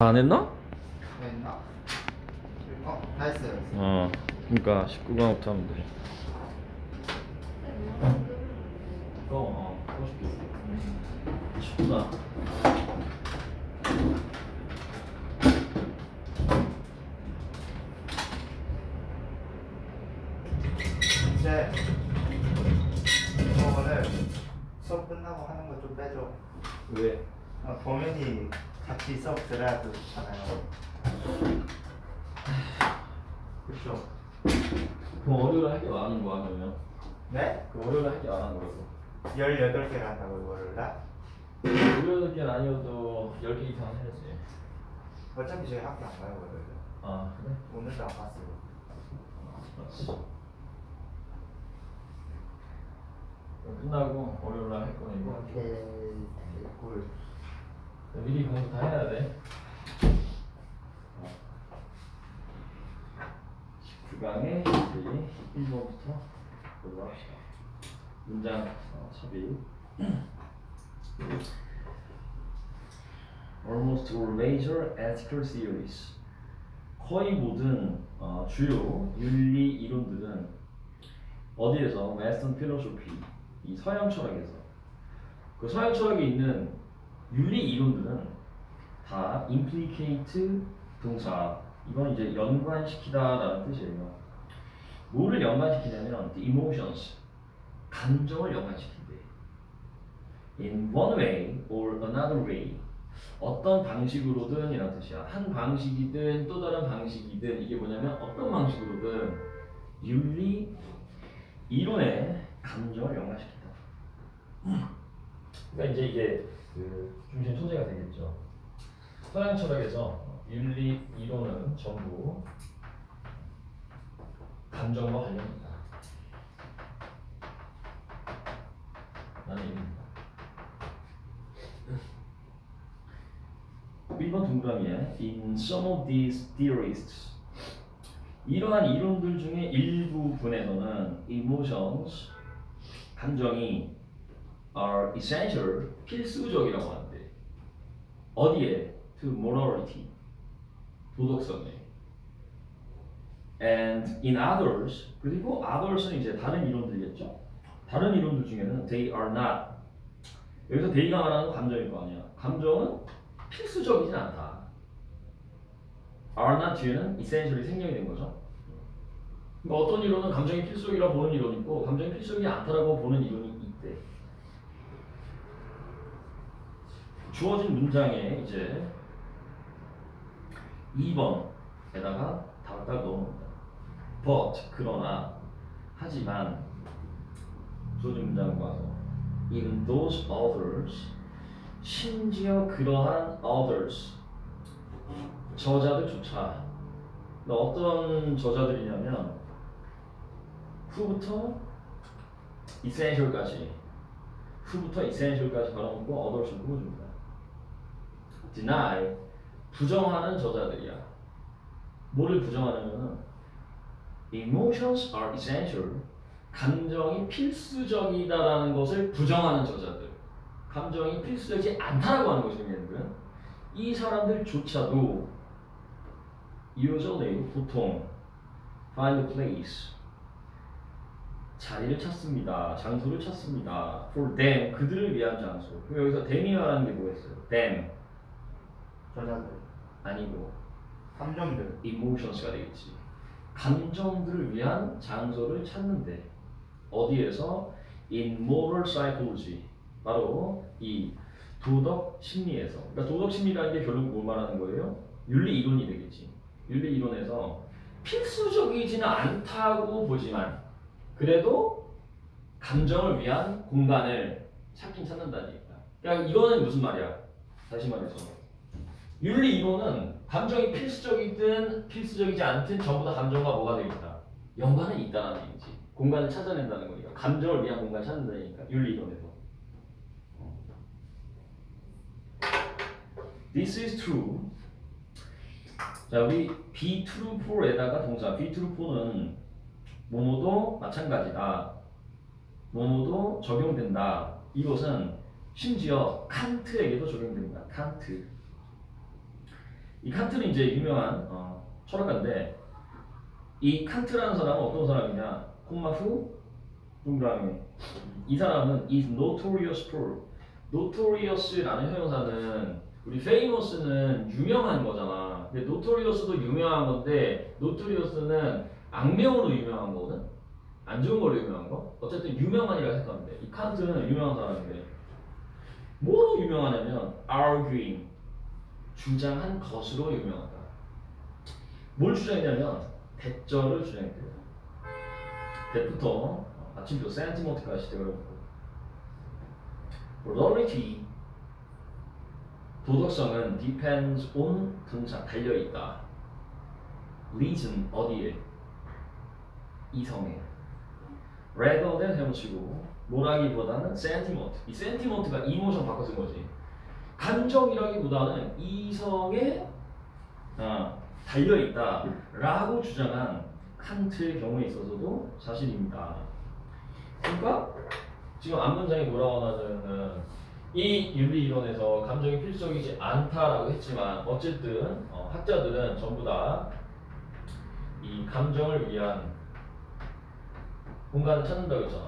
안 했나? 다 했나? 다 했어요. 그러니까 19강부터 하면 돼. 그거 쉽게. 19강. 이제 이거를 수업 끝나고 하는 거 좀 빼줘. 왜? 범인이 같이 수업 들어야 좋잖아요. 그렇죠? 그럼 월요일에 할 게 많은 거야 그러면? 네? 그 월요일에 할 게 많은 거고. 18개를 한다고 이거를 다? 18개는 아니어도 10개 이상 해야지. 어차피 저희 학교 안 가요 월요일에. 아 그래? 오늘도 안 갔어요. 그렇지. 끝나고 월요일에 할 거니까 오케이. 꿀. 미리 공부 다 해야 돼. 19강에 1번부터 올라갑시다. 문장 삽입. Almost all major ethical theories. 거의 모든 주요 윤리 이론들은 어디에서? Western philosophy, 이 서양 철학에서. 그 서양 철학에 있는 윤리 이론들은 다 implicate 동사. 이건 이제 연관시키다라는 뜻이에요. 뭐를 연관시키냐면 the emotions, 감정을 연관시킨대. In one way or another way. 어떤 방식으로든 이라는 뜻이야. 한 방식이든 또 다른 방식이든 이게 뭐냐면 어떤 방식으로든 윤리 이론에 감정을 연관시킨다. 그러니까 이제 이게 그 중심 소재가 되겠죠. 서양 철학에서 윤리 이론은 전부 감정과 관련이다 라는 얘기입니다. 1번 동그라미에 In some of these theorists, 이러한 이론들 중에 일부분에서는 emotions, 감정이 are essential, 필수적이라고 하는데 어디에? To morality, 도덕성에. And in others, 그리고 others는 이제 다른 이론들이겠죠? 다른 이론들 중에는 they are not. 여기서 they가 말하는 감정일 거 아니야. 감정은 필수적이진 않다. are not 뒤에는 essentially 생략이 된 거죠. 그러니까 어떤 이론은 감정이 필수적이라고 보는 이론이 있고 감정이 필수적이지 않다라고 보는 이론이 있대. 주어진 문장에 이제 2번에다가 답을 딱 넣어놓는다. But, 그러나, 하지만 주어진 문장을 봐서 even those others, 심지어 그러한 others, 저자들조차. 어떤 저자들이냐면 후부터 essential까지 걸어놓고 others를 뽑아줍니다. deny, 부정하는 저자들이야. 뭐를 부정하냐면은 emotions are essential, 감정이 필수적이다라는 것을 부정하는 저자들. 감정이 필수적이지 않다라고 하는 것이 의미하는 이 사람들조차도 usually, 보통 find a place, 자리를 찾습니다. 장소를 찾습니다. for them, 그들을 위한 장소. 그럼 여기서 them이 말하는 게 뭐였어요? them. 저자들. 아니고 감정들. emotions가 되겠지. 감정들을 위한 장소를 찾는데 어디에서? in moral psychology, 바로 이 도덕 심리에서. 그러니까 도덕 심리라는 게 결국 뭘 말하는 거예요? 윤리 이론이 되겠지. 윤리 이론에서 필수적이지는 않다고 보지만 그래도 감정을 위한 공간을 찾긴 찾는다니까. 그러니까 이거는 무슨 말이야? 다시 말해서 윤리 이론은 감정이 필수적이든 필수적이지 않든 전부 다 감정과 뭐가 되겠다? 연관은 있다는 얘기지. 공간을 찾아낸다는 거니까. 감정을 위한 공간을 찾는다니까. 윤리 이론에서. This is true. 자, 우리 be true for에다가 동사 be true for는 뭐뭐도 마찬가지다. 뭐뭐도 적용된다. 이것은 심지어 칸트에게도 적용됩니다. 칸트. 이 칸트는 이제 유명한 철학가인데 이 칸트라는 사람은 어떤 사람이냐? 콤마 후 동그라미. 이 사람은 is notorious for. notorious라는 형용사는 우리 famous는 유명한 거잖아. 근데 notorious도 유명한 건데 notorious는 악명으로 유명한 거거든. 안 좋은 걸로 유명한 거. 어쨌든 유명한이라고 생각하면 돼. 이 칸트는 유명한 사람인데 뭐로 유명하냐면 arguing 주장한 것으로 유명하다. 뭘 주장했냐면 대절을 주장했대요. 대부터 아침부터 센티먼트까지 시작해가지고 morality 도덕성은 depends on 동사 달려있다. reason 어디에? 이성에. rather than 해놓치고 뭐라기보다는 sentiment. 이 sentiment가 emotion 바꿔 쓴 거지. 감정이라기보다는 이성에 달려있다 라고 주장한 칸트의 경우에 있어서도 사실입니다. 그러니까 지금 앞문장이 뭐라고 하냐면은 이 윤리 이론에서 감정이 필수적이지 않다라고 했지만 어쨌든 학자들은 전부 다 이 감정을 위한 공간을 찾는다고 했잖아.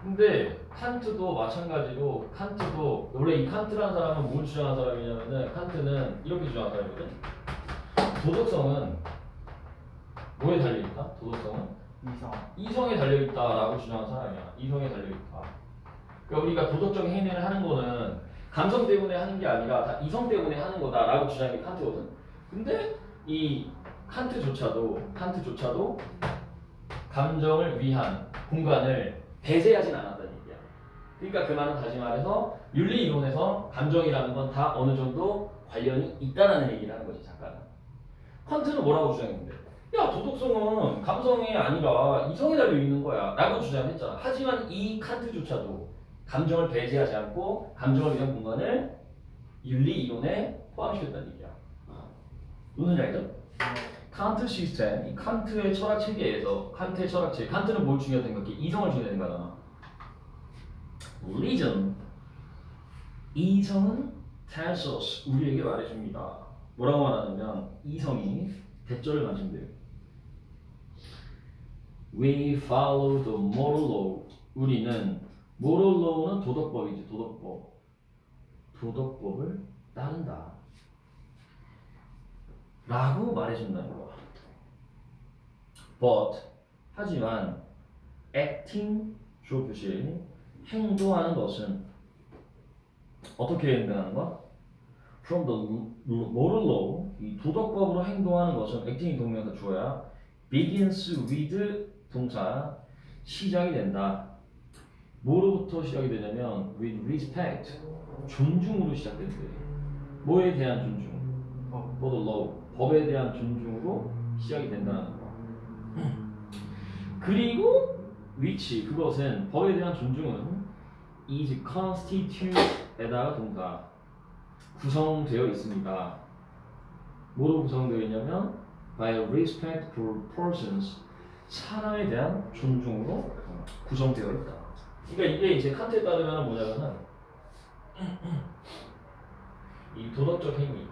근데 칸트도 마찬가지로 칸트도 원래 이 칸트라는 사람은 뭘 주장한 사람이냐면은 칸트는 이렇게 주장한 사람이거든. 도덕성은 뭐에 달려있다? 도덕성은 이성에 달려있다라고 주장한 사람이야. 이성에 달려있다. 그러니까 우리가 도덕적인 행위를 하는 거는 감성 때문에 하는 게 아니라 다 이성 때문에 하는 거다라고 주장한 게 칸트거든. 근데 이 칸트조차도 감정을 위한 공간을 배제하진 않았다는 얘기야. 그러니까 그 말은 다시 말해서 윤리 이론에서 감정이라는 건 다 어느 정도 관련이 있다는 얘기를 하는 거지 작가는. 칸트는 뭐라고 주장했는데? 야 도덕성은 감성이 아니라 이성에 달려 있는 거야 라고 주장했잖아. 하지만 이 칸트조차도 감정을 배제하지 않고 감정을 위한 공간을 윤리 이론에 포함시켰다는 얘기야. 무슨 말이죠? 칸트 시스템, 이 칸트의 철학 체계에서 칸트의 철학 체계, 칸트는 뭘 중요하다 생각해? 이성을 중요하다 생각하잖아. reason, 이성은 tells us, 우리에게 말해줍니다. 뭐라고 말하냐면 이성이 대절을 만든대요. We follow the moral law. 우리는 moral law는 도덕법이지, 도덕법. 도덕법을 따른다. 라고 말해준다는 거야. But 하지만 acting 주어 표시 행동하는 것은 어떻게 행동하는 거야? From the moral law 이 도덕법으로 행동하는 것은 acting이 동명사 주어야 begins with 동사 시작이 된다. 뭐로부터 시작이 되냐면 with respect 존중으로 시작된대. 뭐에 대한 존중? for the law 법에 대한 존중으로 시작이 된다는 거. 그리고 which 그것은 법에 대한 존중은 is constitute에다가 동사 구성되어 있습니다. 뭐로 구성되어 있냐면 by respect for persons 사람에 대한 존중으로 구성되어 있다. 그러니까 이게 이제 칸트에 따르면 뭐냐면은 이 도덕적 행위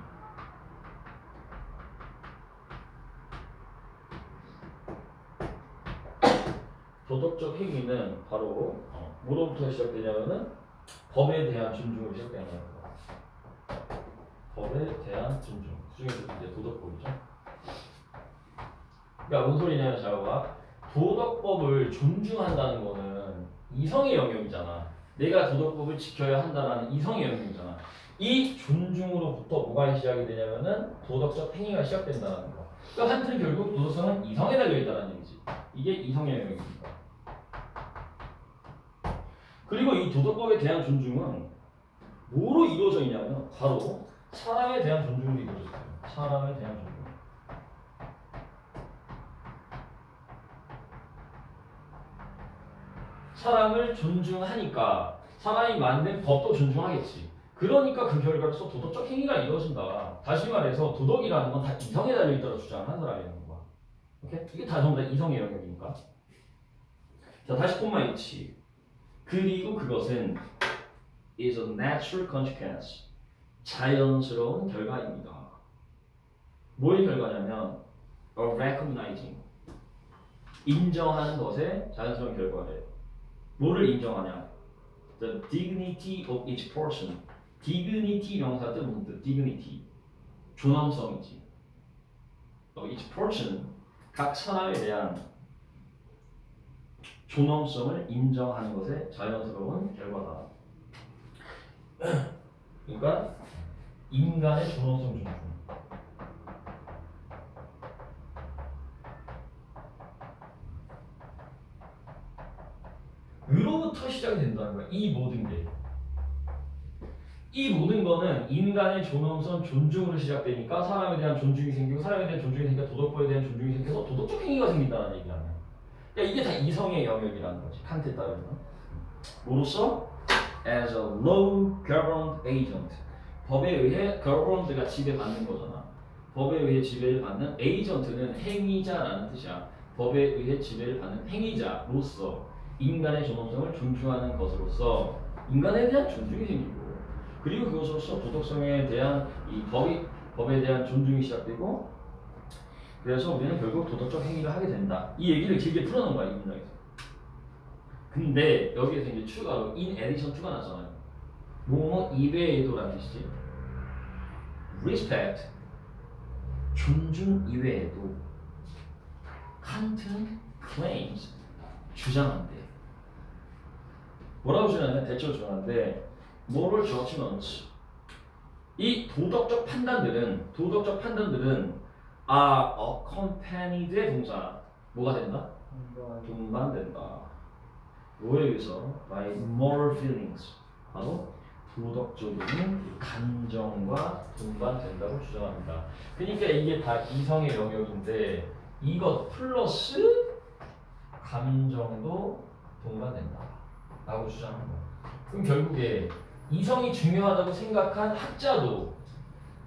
도덕적 행위는 바로 뭐로부터 시작되냐면은 법에 대한 존중으로 시작되는 거야. 법에 대한 존중. 그중에서 이제 도덕법이죠. 그러니까 뭔 소리냐면 잘 봐. 도덕법을 존중한다는 거는 이성의 영역이잖아. 내가 도덕법을 지켜야 한다는 이성의 영역이잖아. 이 존중으로부터 뭐가 시작이 되냐면은 도덕적 행위가 시작된다는 거. 그러니까 한튼 결국 도덕성은 이성에 달려있다는 얘기지. 이게 이성의 영역이니까. 그리고 이 도덕법에 대한 존중은 뭐로 이루어져 있냐면 바로 사람에 대한 존중으로 이루어져 있어요. 사람에 대한 존중. 사람을 존중하니까 사람이 만든 법도 존중하겠지. 그러니까 그 결과로서 도덕적 행위가 이루어진다. 다시 말해서 도덕이라는 건 다 이성에 달려있다고 주장하는 사람이라는 거야. 오케이? 이게 다 전부 다 이성의 영역이니까. 자, 다시 콤마 H. 그리고 그것은 is a natural consequence. 자연스러운 결과입니다. 뭐의 결과냐면 of recognizing. 인정하는 것의 자연스러운 결과래. 뭐를 인정하냐? The dignity of each person. dignity 명사 뜻 뭔데? dignity. 존엄성이지. of each person. 각 사람에 대한 존엄성을 인정하는 것의 자연스러운 결과다. 그러니까 인간의 존엄성 존중. 으로부터 시작이 된다는 거야. 이 모든 게. 이 모든 거는 인간의 존엄성 존중으로 시작되니까 사람에 대한 존중이 생기고 사람에 대한 존중이 생기니까 도덕법에 대한 존중이 생겨서 도덕적 행위가 생긴다는 얘기야. 그러니까 이게 다 이성의 영역이라는 거지. 칸트에 따르면. 뭐로써? As a law governed agent. 법에 의해 governed가 지배받는 거잖아. 법에 의해 지배를 받는 agent는 행위자라는 뜻이야. 법에 의해 지배를 받는 행위자로서 인간의 존엄성을 존중하는 것으로서 인간에 대한 존중이 생기고 그리고 그것으로서 도덕성에 대한 이 법에 대한 존중이 시작되고 그래서 우리는 결국 도덕적 행위를 하게 된다. 이 얘기를 길게 풀어놓은 거야 이 문장에서. 근데 여기에서 이제 추가로 in addition to가 나잖아요. 뭐뭐 이외에도라는 뜻이지. respect 존중 이외에도 칸트는 claims 주장한대. 뭐라고 주장하냐? 대체로 주장하는데 moral judgments 이 도덕적 판단들은 are accompanied의 동사 뭐가 된다? 동반된다. 뭐에 의해서? by moral feelings 바로 도덕적인 감정과 동반된다고 주장합니다. 그러니까 이게 다 이성의 영역인데 이것 플러스 감정도 동반된다 라고 주장하는 거야. 그럼 결국에 이성이 중요하다고 생각한 학자도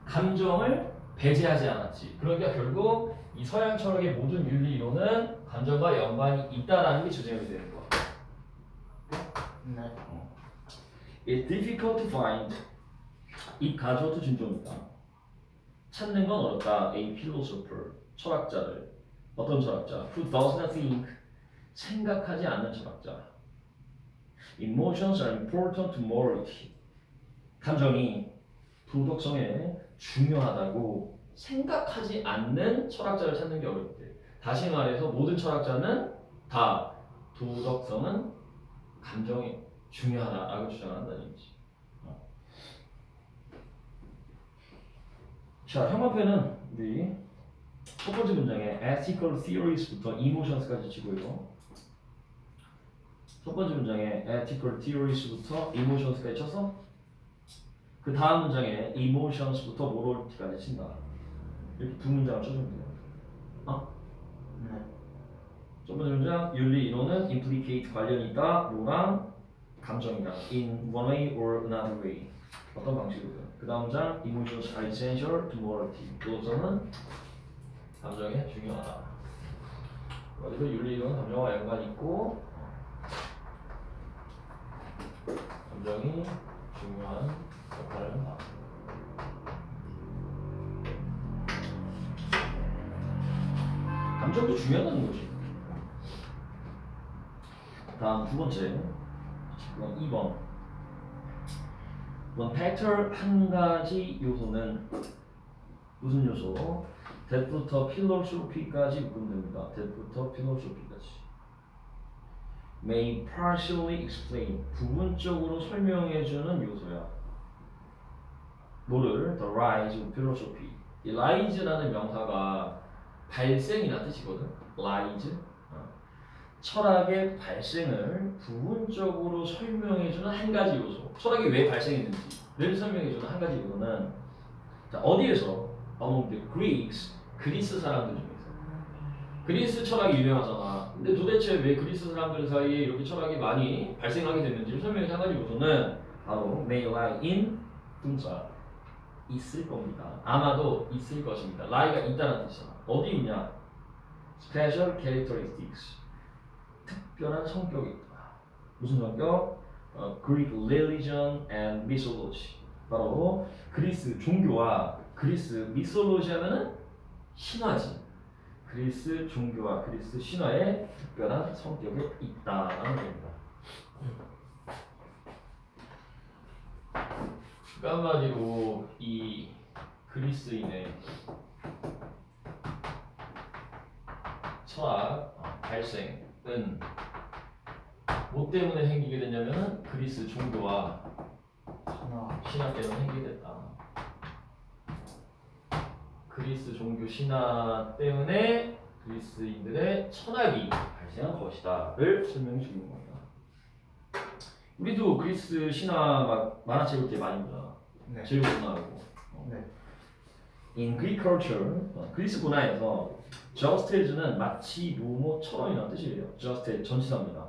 감정을 배제하지 않았지. 그러니까 결국 이 서양 철학의 모든 윤리 이론은 감정과 연관이 있다라는 게 주장이 되는 거야. 네. It's difficult to find. 이 가져도 진조입니다. 찾는 건 어렵다. A philosopher. 철학자를. 어떤 철학자? Who does not think. 생각하지 않는 철학자. Emotions are important to morality. 감정이 도덕성에 중요하다고 생각하지 않는 철학자를 찾는 게 어렵대. 다시 말해서 모든 철학자는 다 도덕성은 감정이 중요하다라고 주장한다는 얘기지. 자, 형광펜은 우리 첫 번째 문장에 ethical theories부터 emotions까지 치고요. 첫 번째 문장에 ethical theories부터 emotions까지 쳐서 그 다음 문장에 emotions부터 morality까지 친다. 이렇게 두 문장을 쳐주면 돼요. 네. 첫 번째 문장 윤리 이론은 implicate 관련이 있다. 뭐랑 감정이랑 in one way or another way 어떤 방식으로든. 그 다음 문장 emotions are essential to morality. 도덕성은 감정에 중요하다. 그래서 윤리 이론은 감정과 연관이 있고 감정이 중요한 역할을 한다. 감정도 중요하다는 거지. 다음 두 번째, 이건 2번. 이건 팩터 한 가지 요소는 무슨 요소? that부터 philosophy까지 묶으면 됩니다. that부터 philosophy까지. may partially explain 부분적으로 설명해주는 요소야. 뭐를? the rise of philosophy. 이 rise라는 명사가 발생이라는 뜻이거든. rise. 철학의 발생을 부분적으로 설명해주는 한 가지 요소. 철학이 왜 발생했는지를 설명해주는 한 가지 요소는 자, 어디에서? among the Greeks, 그리스 사람들 중에서. 그리스 철학이 유명하잖아. 근데 도대체 왜 그리스 사람들 사이에 이렇게 철학이 많이 발생하게 됐는지를 설명해 한 가지 요소는 바로 may lie in 분자 있을 겁니다. 아마도 있을 것입니다. lie가 있다는 뜻이잖아. 어디 있냐? special characteristics 특별한 성격이 있다. 무슨 성격? Greek religion and mythology. 바로 그리스 종교와 그리스 미솔로지 하면은 신화지. 그리스 종교와 그리스 신화에 특별한 성격이 있다라는 겁니다. 그러니까 한마디로 이 그리스인의 철학 발생은 뭐 때문에 생기게 됐냐면 그리스 종교와 신화 때문에 생기게 됐다. 그리스 종교 신화 때문에 그리스인들의 철학이 발생한 것이다를 설명해 주는 겁니다. 우리도 그리스 신화 막 만화책을 이렇게 많이 보잖아. 네. 제일 문화고. 네. In Greek culture, 그리스 문화에서 just as는 마치 뭐뭐처럼이라는 뜻이에요. just as 전치사입니다.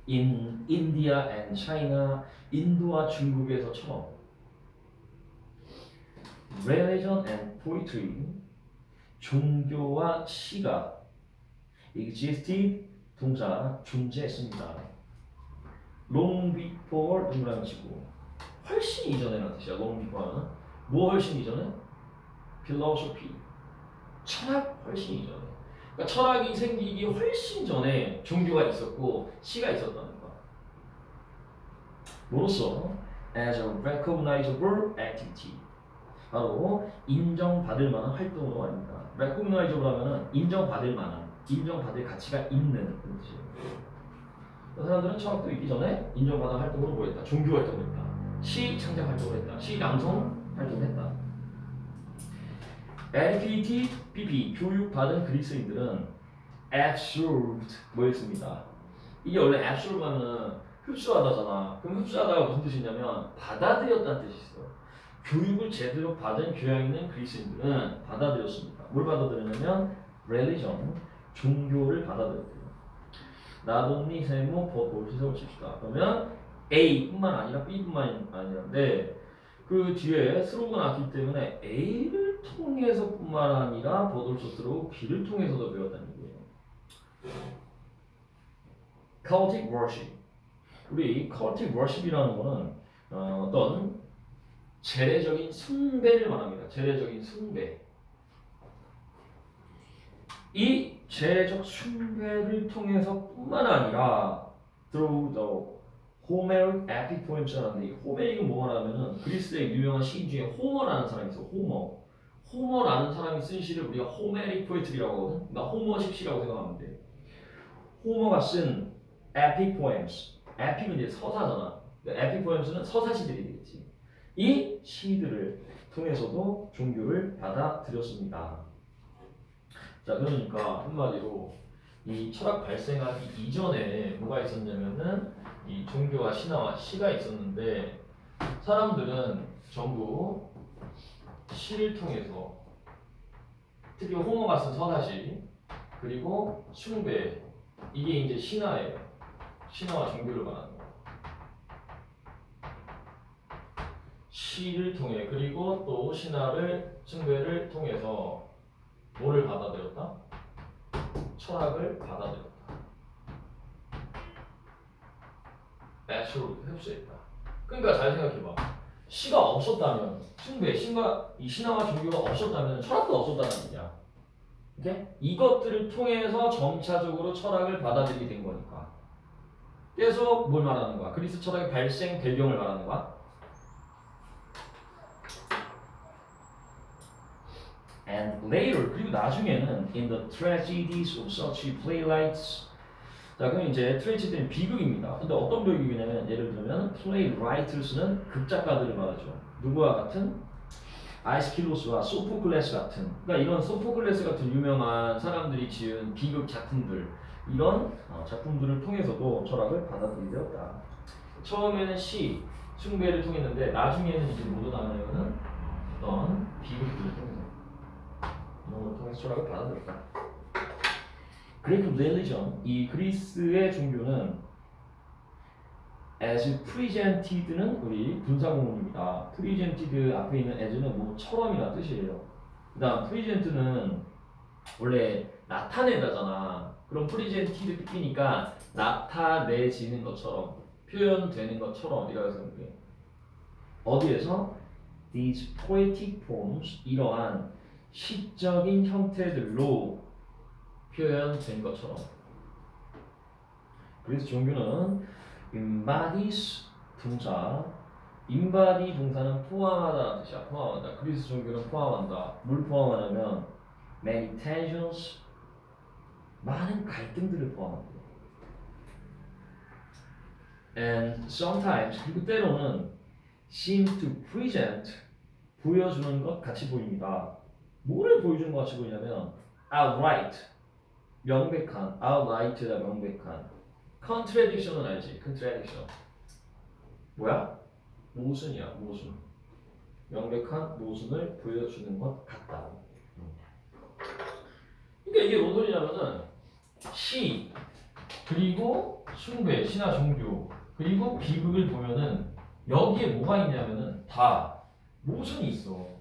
In India and China, 인도와 중국에서처럼. Religion and poetry, 종교와 시가 existed, 동사 존재했습니다. Long before 동그라미 치고 훨씬 이전에라는 뜻이야. Long before 하면 뭐 훨씬 이전에? philosophy, 철학 훨씬 이전에. 그러니까 철학이 생기기 훨씬 전에 종교가 있었고 시가 있었다는 거야. 뭐로써? As a recognizable activity. 바로 인정받을 만한 활동으로 말입니다. recognizable 하면은 인정받을 만한, 인정받을 가치가 있는 그런 뜻이에요. 사람들은 철학도 있기 전에 인정받은 활동으로 뭐 했다? 종교 활동을 했다. 시 창작 활동을 했다. 시 낭송 활동을 했다. educated PP, 교육받은 그리스인들은 absorbed 뭐였습니다. 이게 원래 absorb 하면은 흡수하다잖아. 그럼 흡수하다가 무슨 뜻이냐면 받아들였다는 뜻이 있어. 교육을 제대로 받은 교양 있는 그리스인들은 받아들였습니다. 뭘 받아들였냐면 religion, 종교를 받아들였대요. 나돈니 세모 버볼시석을 칩시다. 그러면 A뿐만 아니라 B뿐만 아니라인데 그 뒤에 스로우가 나왔기 때문에 A를 통해서뿐만 아니라 버돌소스로 B를 통해서도 배웠다는 얘기예요. cultic worship. 우리 cultic worship이라는 거는 어떤 재래적인 숭배를 말합니다. 재래적인 숭배. 이 재래적 숭배를 통해서뿐만 아니라 through the Homeric epic poems라는데 이 호메릭은 뭐가 하면은 그리스의 유명한 시인 중에 호머라는 사람이 있어. 호머. 호머라는 사람이 쓴 시를 우리가 호메릭 포에트리라고 하거든. 그러니까 호머식 시라고 생각하면 돼. 호머가 쓴 epic poems. epic은 이제 서사잖아. epic poems는 서사시들이 되겠지. 이 시들을 통해서도 종교를 받아들였습니다. 자, 그러니까 한마디로 이 철학 발생하기 이전에 뭐가 있었냐면은 이 종교와 신화와 시가 있었는데 사람들은 전부 시를 통해서 특히 호모가 쓴 서사시 그리고 숭배 이게 이제 신화예요. 신화와 종교를 말하는 거. 시를 통해 그리고 또 신화를 숭배를 통해서 뭐를 받아들였다? 철학을 받아들였다. absolute 흡수했다. 그러니까 잘 생각해봐. 시가 없었다면 숭배, 이 신화와 종교가 없었다면 철학도 없었다는 얘기야. 오케이? 이것들을 통해서 점차적으로 철학을 받아들이게 된 거니까. 그래서 뭘 말하는 거야? 그리스 철학의 발생 배경을 말하는 거야. And later, 그리고 나중에는 in the tragedies of such playwrights. 자, 그럼 이제 트레지디는 비극입니다. 근데 어떤 비극이냐면 예를 들면 playwright스는 극작가들을 말하죠. 누구와 같은? 아이스킬로스와 소포클레스 같은. 그러니까 이런 소포클레스 같은 유명한 사람들이 지은 비극 작품들 이런 작품들을 통해서도 철학을 받아들이게 되었다. 처음에는 시, 숭배를 통했는데 나중에는 이제 뭐로 나가냐면은 어떤 비극들을 통해서 이런 걸 통해서 철학을 받아들였다. 그리스 religion, 이 그리스의 종교는 as presented는 우리 분사구문입니다. presented 앞에 있는 as는 뭐처럼이라는 뜻이에요. 그 다음 present는 원래 나타내다잖아. 그럼 presented 뜻이니까 나타내지는 것처럼 표현되는 것처럼 이라고 해서 그게 어디에서 these poetic forms 이러한 시적인 형태들로 표현된 것처럼. 그래서 종교는 embodies 동사, embody 동사는 포함하다는 뜻이야. 포함한다. 그리스 종교는 포함한다. 뭘 포함하냐면 many tensions, 많은 갈등들을 포함한다. And sometimes, 그리고 때로는 seems to present, 보여주는 것 같이 보입니다. 뭐를 보여주는 것 같이 보이냐면 outright, 명백한, outright다 명백한. contradiction은 알지? contradiction 뭐야? 모순이야, 모순. 명백한 모순을 보여주는 것 같다. 그러니까 이게 뭔 소리냐면은 시 그리고 숭배, 신화 종교 그리고 비극을 보면은 여기에 뭐가 있냐면은 다 모순이 있어.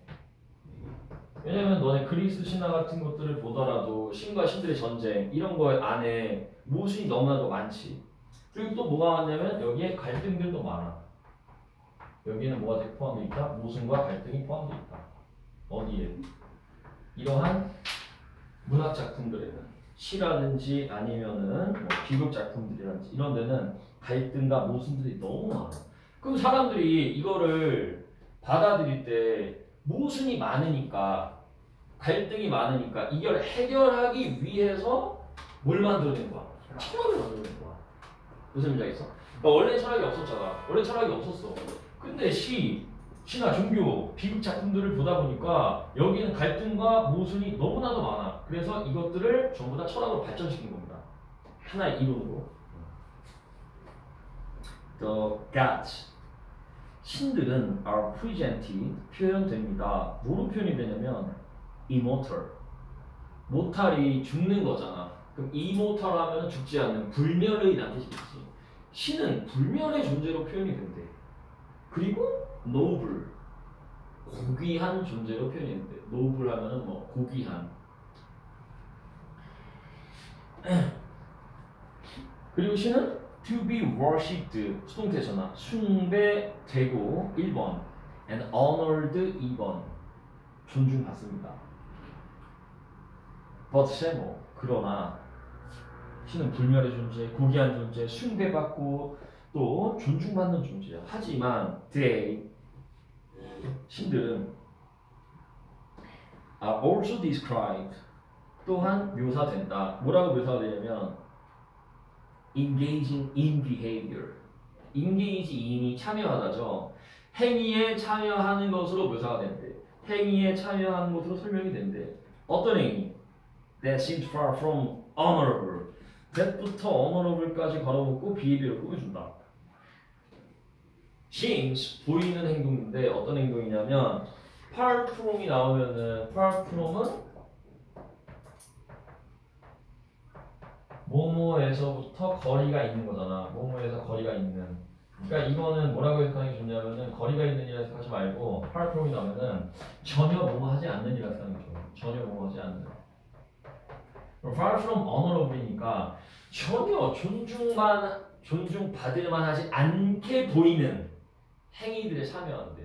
왜냐면 너네 그리스 신화 같은 것들을 보더라도 신과 신들의 전쟁 이런 거 안에 모순이 너무나도 많지. 그리고 또 뭐가 많냐면 여기에 갈등들도 많아. 여기에는 뭐가 포함되어 있다? 모순과 갈등이 포함되어 있다. 어디에? 이러한 문학 작품들에는 시라든지 아니면은 뭐 비극 작품들이라든지 이런 데는 갈등과 모순들이 너무 많아. 그럼 사람들이 이거를 받아들일 때 모순이 많으니까 갈등이 많으니까 이걸 해결하기 위해서 뭘 만들어낸 거야? 철학을 만들어낸 거야. 무슨 의미가 있어? 그러니까 원래 철학이 없었잖아. 원래 철학이 없었어. 근데 신화, 종교, 비극 작품들을 보다 보니까 여기는 갈등과 모순이 너무나도 많아. 그래서 이것들을 전부 다 철학으로 발전시킨 겁니다. 하나의 이론으로. The gods, 신들은 are presented, 표현됩니다. 뭐로 표현이 되냐면 immortal, 모탈이 죽는 거잖아. 그럼 immortal 하면 죽지 않는 불멸의 라는 뜻이겠지. 신은 불멸의 존재로 표현이 된대. 그리고 noble, 고귀한 존재로 표현했는데 noble 하면은 뭐 고귀한. 그리고 신은 to be worshipped, 수동태잖아. 숭배되고 1번 and honored 2번, 존중받습니다. but 세모, 그러나 신은 불멸의 존재, 고귀한 존재, 숭배받고 또 존중받는 존재야. 하지만 they, 신들은 are also described, 또한 묘사된다. 뭐라고 묘사가 되냐면 engaging in behavior, engage in이 참여하다죠. 행위에 참여하는 것으로 묘사가 된대. 행위에 참여하는 것으로 설명이 된대. 어떤 행위? That seems far from honorable. that부터 honorable까지 걸어놓고 behavior을 꾸며준다. seems, 보이는 행동인데 어떤 행동이냐면 far from이 나오면은 far from은 뭐뭐에서부터 거리가 있는 거잖아. 뭐뭐에서 거리가 있는. 그러니까 이거는 뭐라고 해석하는 게 좋냐면은 거리가 있는 이라 해석하지 말고 far from이 나오면은 전혀 뭐뭐하지 않는 이라 해석하는 게 좋아. 전혀 뭐뭐하지 않는. far from honorable이니까 전혀 존중받을 만하지 않게 보이는 행위들에 참여한대.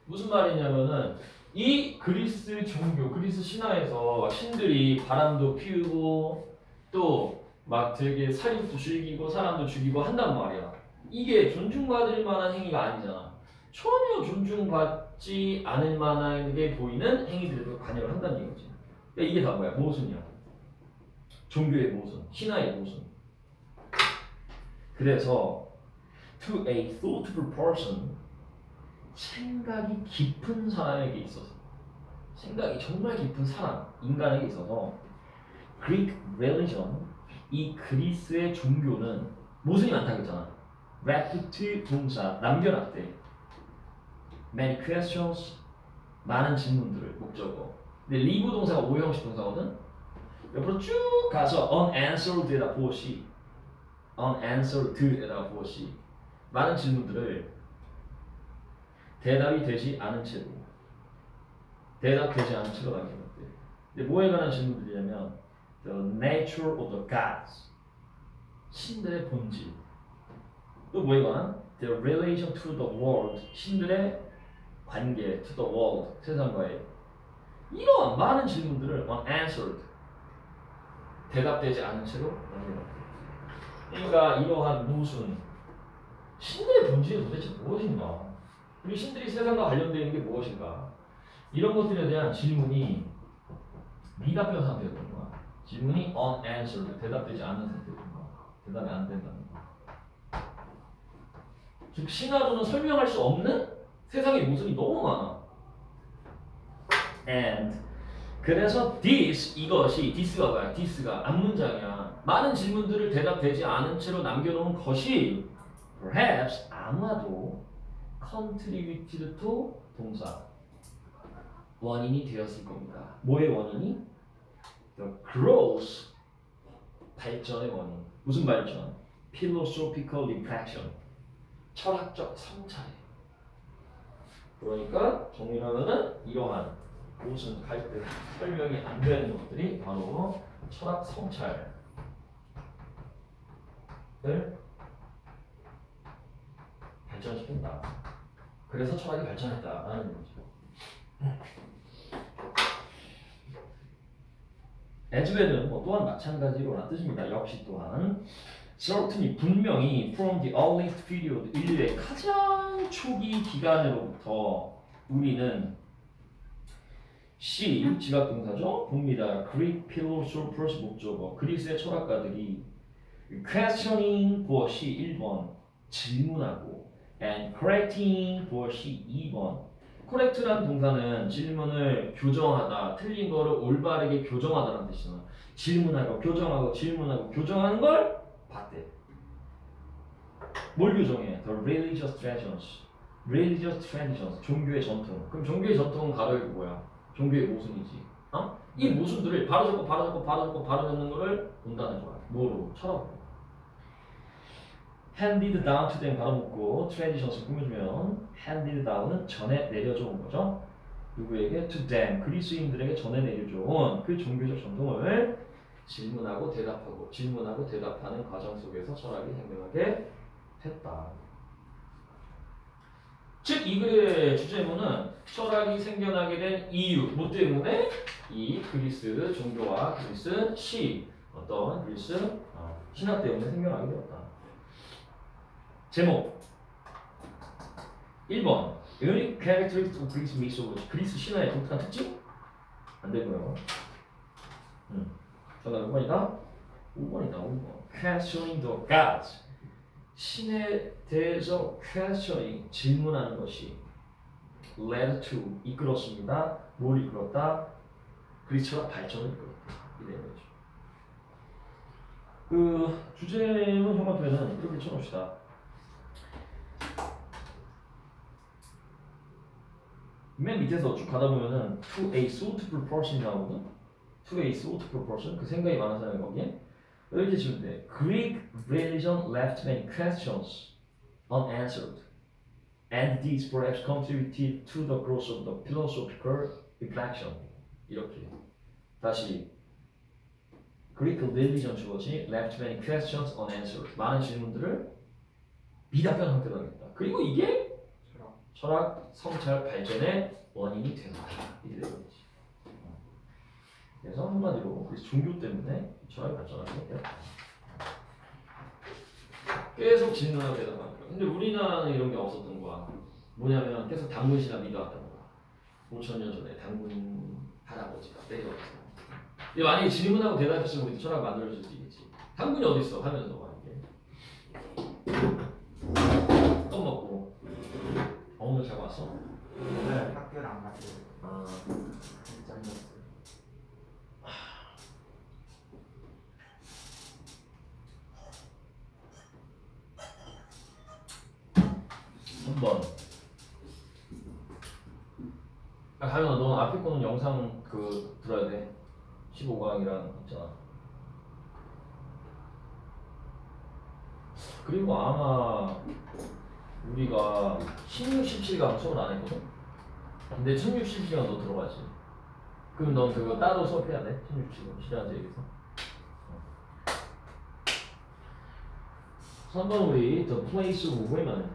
무슨 말이냐면은 이 그리스 종교, 그리스 신화에서 신들이 바람도 피우고 또 막 되게 살인도 즐기고 사람도 죽이고 한단 말이야. 이게 존중받을 만한 행위가 아니잖아. 전혀 존중받지 않을 만하게 보이는 행위들에도 관여를 한다는 얘기지. 그러니까 이게 다 뭐야? 모순이야. 종교의 모순, 신화의 모순. 그래서 to a thoughtful person, 생각이 깊은 사람에게 있어서, 생각이 정말 깊은 사람, 인간에게 있어서 Greek religion, 이 그리스의 종교는 모순이 많다고 했잖아. rapt 동사, 남겨놨대. many questions, 많은 질문들을 목적어. 근데 live 동사가 오형식 동사거든. 옆으로 쭉 가서 unanswered에다 보시, unanswered에다 보시, 많은 질문들을 대답이 되지 않은 채로, 대답되지 않은 채로 남겨놨대. 근데 뭐에 관한 질문들이냐면 the nature of the gods, 신들의 본질, 또 뭐에 관한? Their relation to the world. 신들의 관계 to the world. 세상과의 이러한 많은 질문들을 unanswered. 대답되지 않은 채로 남겨놓고. 그러니까 이러한 무슨 신들의 본질이 도대체 무엇인가? 그리고 신들이 세상과 관련되어 있는 게 무엇인가? 이런 것들에 대한 질문이 미답변 상태였던 거야. 질문이 unanswered, 대답되지 않는 상태였던 거야. 대답이 안 된다는 거야. 즉 신화로는 설명할 수 없는 세상의 모습이 너무 많아. And 그래서 이것이 this가 뭐야? this가 앞문장이야. 많은 질문들을 대답되지 않은 채로 남겨놓은 것이 perhaps 아마도 contributed to 동사 원인이 되었을 겁니다. 뭐의 원인이? The growth 발전의 원인. 무슨 발전? philosophical reflection 철학적 성찰. 그러니까 정리하면은 이러한 무슨 갈등 설명이 안 되는 것들이 바로 철학 성찰을 발전시킨다. 그래서 철학이 발전했다라는 거죠. aswell은 뭐 또한 마찬가지로라는 뜻입니다. 역시 또한 certainly 분명히 from the earliest period 인류의 가장 초기 기간으로부터 우리는 C 지각동사죠. 봅니다. Greek philosophers 목적어 그리스의 철학가들이 questioning for C 1번 질문하고 and correcting for C 2번 correct란 동사는 질문을 교정하다 틀린 거를 올바르게 교정하다는 뜻이잖아. 질문하고 교정하고 질문하고 교정하는 걸 봤대. 뭘 교정해? The religious traditions. religious traditions 종교의 전통. 그럼 종교의 전통은 바로 이거 뭐야? 종교의 모순이지. 어? 이 모순들을 바로잡는 거를 본다는 거야. 뭐로? 철학으로. handed down to them 바로먹고 traditions을 꾸며주면 handed down은 전해 내려줘 온 거죠. 누구에게? to them 그리스인들에게 전해 내려줘 온 그 종교적 전통을 질문하고 대답하고 질문하고 대답하는 과정 속에서 철학이 생겨나게 됐다. 즉 이 글의 주제문은 철학이 생겨나게 된 이유 뭐 때문에? 이 그리스 종교와 그리스 시 어떤 그리스 신화 때문에 생겨나게 되었다. 제목 1번 Unique characteristics of Greece mythology 그리스 신화의 독특한 특징? 안 되고요. 정답 몇 번이다? 5번이다. 5번 Questioning the gods 신에 대해서 questioning 질문하는 것이 led to 이끌었습니다. 뭘 이끌었다? 그리스 철학 발전을 이끌었다. 이 내용이죠. 그 주제문 형태는 이렇게 쳐놓읍시다. 맨 밑에서 쭉 가다 보면은 to a suitable person 나오거든. to a suitable person 그 생각이 많은 사람이 거기에 이렇게 치면 돼. Greek religion left many questions unanswered, and these perhaps contributed to the growth of the philosophical reflection. 이렇게 다시 Greek religion 주어지 left many questions unanswered 많은 질문들을 미답변 상태로 하겠다. 그리고 이게 철학 성찰 발전의 원인이 된다. 이게 되거든요. 그래서 한마디로 그래서 종교 때문에 철학이 발전하게 됐다. 계속 질문하고 대답하는 거야. 근데 우리나라는 이런 게 없었던 거야. 뭐냐면 계속 당군신화 믿어왔던 거야. 5,000년 전에 당군 할아버지가 내려왔어. 근데 만약에 질문하고 대답했으면 우리도 철학 만들어줄 수 있겠지. 당군이 어딨어? 하면서 막 이렇게 떡 먹고 오늘 잘 왔어? 오늘 학교를 안 갔어요. 아, 짱이었어요. 3번. 가연아, 너 앞에 거는 영상 그 들어야 돼. 15강이랑 있잖아. 그리고 아마 우리가 16, 17강 수업을 안 했거든? 근데 16, 17강 너 들어가지. 그럼 넌 그거 따로 수업해야 돼. 16, 17강 시간제 얘기해서. 3번 우리 the place of women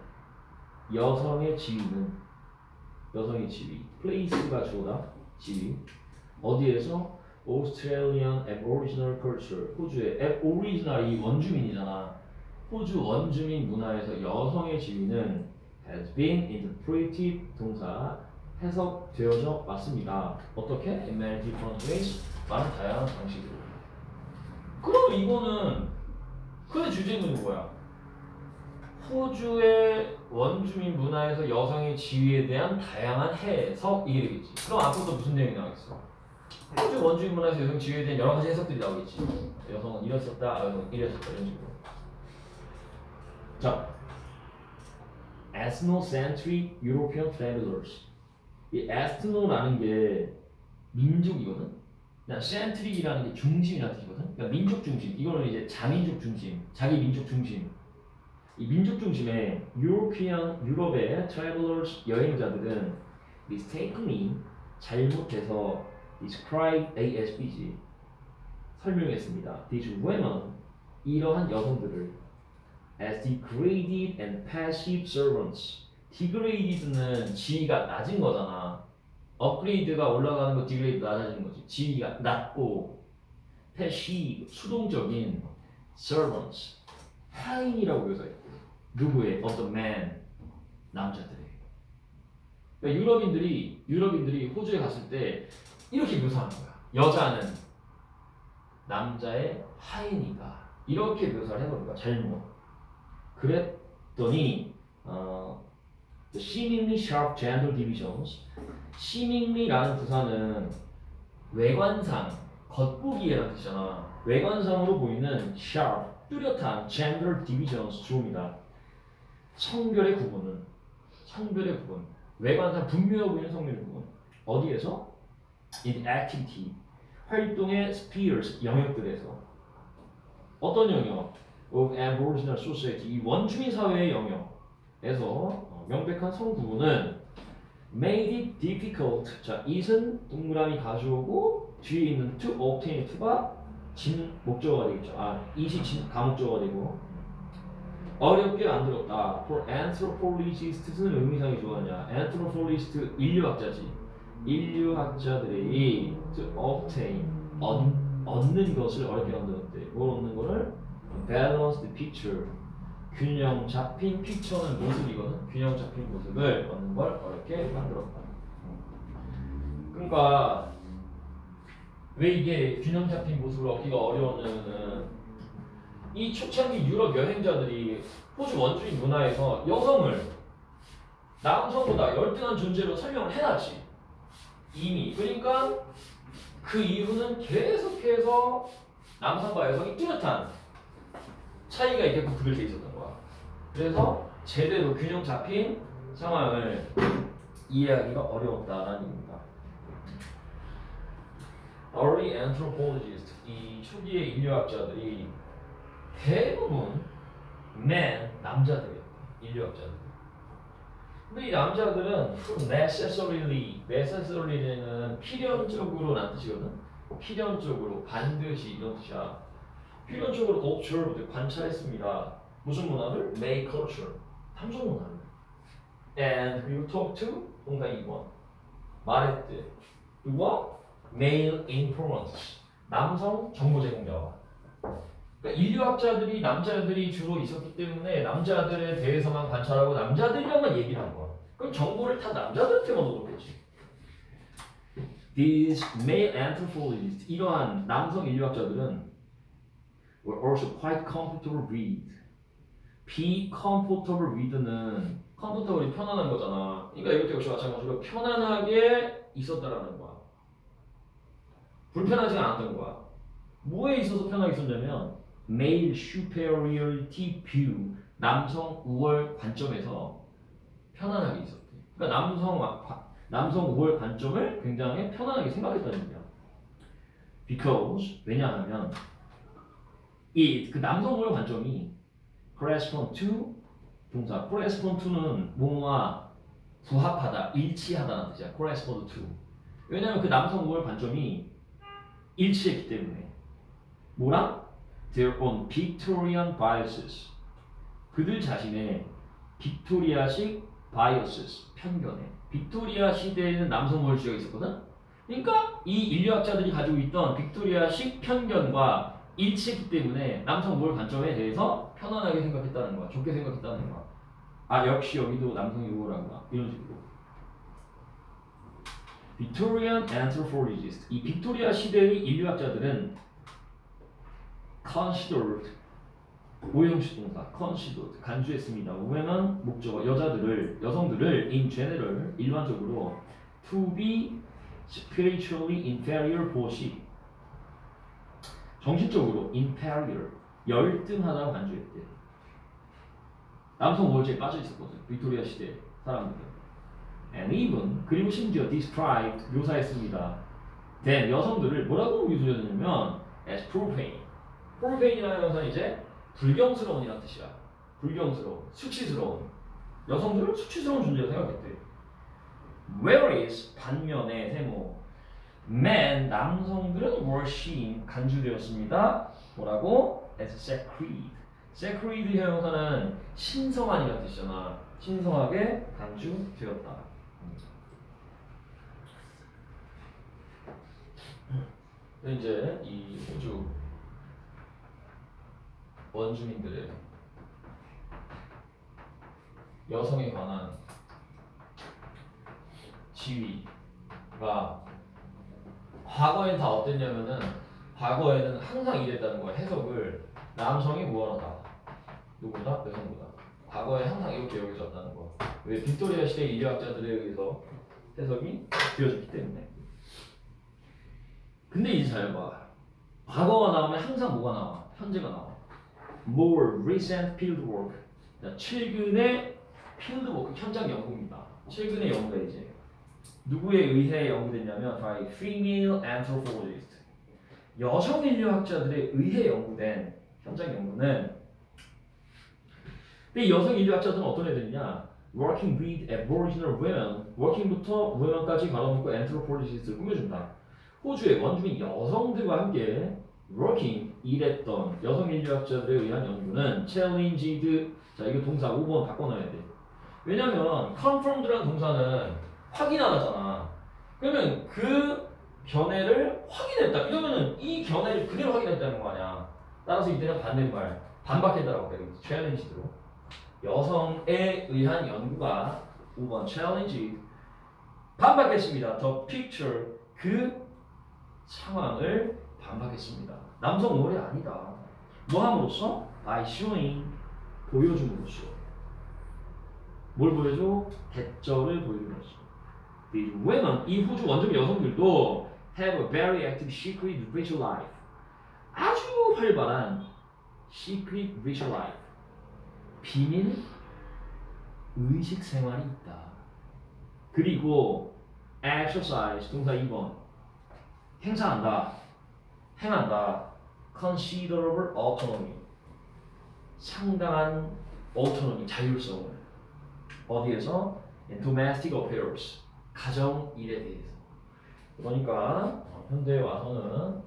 여성의 지위는 여성의 지위 place가 주어다 지위 어디에서 Australian Aboriginal culture 호주의 Aboriginal 이 원주민이잖아 호주 원주민 문화에서 여성의 지위는 has been interpreted 동사 해석되어져 왔습니다. 어떻게? In many different ways 많은 다양한 방식으로. 그럼 이거는 그 주제는 뭐야? 호주의 원주민 문화에서 여성의 지위에 대한 다양한 해석 이게 되겠지. 그럼 앞으로 무슨 내용이 나오겠어? 호주 원주민 문화에서 여성 지위에 대한 여러 가지 해석들이 나오겠지. 여성은 이랬었다, 여성은 이랬었다 이런 식으로. 자, ethnocentric European travelers. 이 ethno라는 게 민족이거든. 그냥 centric이라는 게 중심이라는 뜻이거든. 그러니까 민족 중심. 이거는 이제 자민족 중심, 자기 민족 중심. 이 민족 중심의 European 유럽의 travelers 여행자들은 mistakenly 잘못해서 describe ASBG 설명했습니다. These women 이러한 여성들을 as degraded and passive servants. degraded는 지위가 낮은 거잖아. 업그레이드가 올라가는 거 디그레이드 낮아지는 거지. 지위가 낮고 passive 수동적인 servants 하인이라고 묘사했고 누구의? of the man 남자들의. 그러니까 유럽인들이 호주에 갔을 때 이렇게 묘사하는 거야. 여자는 남자의 하인이다. 이렇게 묘사를 해버린 거야. 잘못. 그랬더니 the seemingly sharp gender divisions seemingly라는 부사는 외관상 겉보기에라는 뜻이잖아. 외관상으로 보이는 sharp 뚜렷한 gender divisions 주어입니다. 성별의 구분 외관상 분명해 보이는 성별의 구분 어디에서? in activity 활동의 spheres 영역들에서 어떤 영역? of Aboriginal society 이 원주민 사회의 영역에서 명백한 성구분은 made it difficult 자 it은 동그라미 가져오고 뒤에 있는 to obtain to가 진 목적어가 되겠죠. it이 진 가목적어가 되고 어렵게 만들었다. for anthropologists는 의미상이 좋아하냐 anthropologist 인류학자들이 to obtain 얻는 것을 어렵게 만들었대. 뭘 얻는 거를? balanced picture 균형 잡힌 픽처는 모습이거든. 균형 잡힌 모습을 얻는 걸 어렵게 만들었다. 그러니까 왜 이게 균형 잡힌 모습을 얻기가 어려웠냐면은 이 초창기 유럽 여행자들이 호주 원주민 문화에서 여성을 남성보다 열등한 존재로 설명을 해놨지. 이미. 그러니까 그 이후는 계속해서 남성과 여성이 뚜렷한 차이가 있게끔 구별되어 있었던 거야. 그래서 제대로 균형 잡힌 상황을 이해하기가 어려웠다라는 얘기입니다. Early anthropologists, 이 초기의 인류학자들이 대부분 남자들이었다. 인류학자들. 근데 이 남자들은 necessary는 필연적으로라는 뜻이거든. 필연적으로 반드시 이런 뜻이야. 필연적으로 observed 관찰했습니다. 무슨 문화를? male culture 탐정 문화를. and 그리고 talk to 동사 2번 말했대. 그리고 male informants 남성 정보 제공자와. 그러니까 인류학자들이 남자들이 주로 있었기 때문에 남자들에 대해서만 관찰하고 남자들이랑만 얘기를 한 거야. 그럼 정보를 다 남자들한테만 얻었겠지. These male anthropologists 이러한 남성 인류학자들은 were also quite comfortable with. be comfortable with는 comfortable이 편안한 거잖아. 그러니까 이것도 역시 마찬가지로 편안하게 있었다라는 거야. 불편하지가 않았던 거야. 뭐에 있어서 편하게 있었냐면 male superiority view 남성 우월 관점에서 편안하게 있었대. 그러니까 남성 우월 관점을 굉장히 편안하게 생각했다는 얘기야. Because 왜냐하면 그 남성 우월 관점이 correspond to 동사 correspond to는 뭐뭐와 부합하다, 일치하다는 뜻이야. correspond to. 왜냐하면 그 남성 우월 관점이 일치했기 때문에 뭐랑? Their own Victorian biases 그들 자신의 빅토리아식 바이어스 편견에 빅토리아 시대에는 남성 우월주의가 있었거든. 그러니까 이 인류학자들이 가지고 있던 빅토리아식 편견과 일치했기 때문에 남성 우월 관점에 대해서 편안하게 생각했다는 거야. 좋게 생각했다는 거야. 아 역시 여기도 남성이 우월한가 이런 식으로. Victorian anthropologists 이 빅토리아 시대의 인류학자들은 considered 오형식 동사 considered 간주했습니다. women 목적어 여성들을 in general 일반적으로 to be spiritually inferior 보시 정신적으로 inferior 열등하다고 간주했대. 남성 우월주의에 빠져 있었거든. 빅토리아 시대 사람들은. And even 그리고 심지어 described 묘사했습니다. then 여성들을 뭐라고 묘사했냐면 as profane. profane이라는 것은 이제 불경스러운이라는 뜻이야. 불경스러운, 수치스러운. 여성들을 수치스러운 존재로 생각했대. Whereas 반면에 세모 men 남성들은 were seen 간주되었습니다. 뭐라고? as sacred. sacred 형용사는 신성한이라는 뜻이잖아. 신성하게 간주되었다. 이제 이 호주 원주민들의 여성에 관한 지위가 과거엔 다 어땠냐면은 과거에는 항상 이랬다는 거야. 해석을 남성이 우월하다. 누구보다? 여성보다. 과거에 항상 이렇게 여겨졌다는 거야. 왜? 빅토리아 시대 인류학자들에 의해서 해석이 되어졌기 때문에. 근데 이제 잘 봐. 과거가 나오면 항상 뭐가 나와? 현재가 나와. More recent fieldwork. 최근의 fieldwork, 현장 연구입니다. 최근의 연구가 이제 누구에 의해 연구됐냐면 by female anthropologists. 여성 인류학자들에 의해 연구된 현장 연구는 근데 여성 인류학자들은 어떤 애들이냐? Working with Aboriginal women, working부터 women까지 가로놓고 anthropologist를 꾸며준다. 호주의 원주민 여성들과 함께 working, 일했던 여성 인류학자들에 의한 연구는 challenged, 자 이거 동사 5번 바꿔놔야 돼. 왜냐면 confirmed라는 동사는 확인하다잖아. 그러면 그 견해를 확인했다. 이러면은 이 견해를 그대로 확인했다는 거 아니야. 따라서 이때는 반대말, 반박했다라고 해요. challenged로. 여성에 의한 연구가 5번 challenged 반박했습니다. The picture, 그 상황을 반박했습니다. 남성 우월이 아니다. 뭐 함으로써? By showing, 보여줌으로써. 뭘 보여줘? 대절을 보여줌으로써. These women, 이 호주 원주민 여성들도 have a very active secret ritual life. 아주 활발한 secret ritual life. 비밀 의식 생활이 있다. 그리고 exercise, 동사 2번. 행사한다. 행한다. considerable autonomy. 상당한 autonomy, 자율성을. 어디에서? in domestic affairs. 가정 일에 대해서. 그러니까 현대에 와서는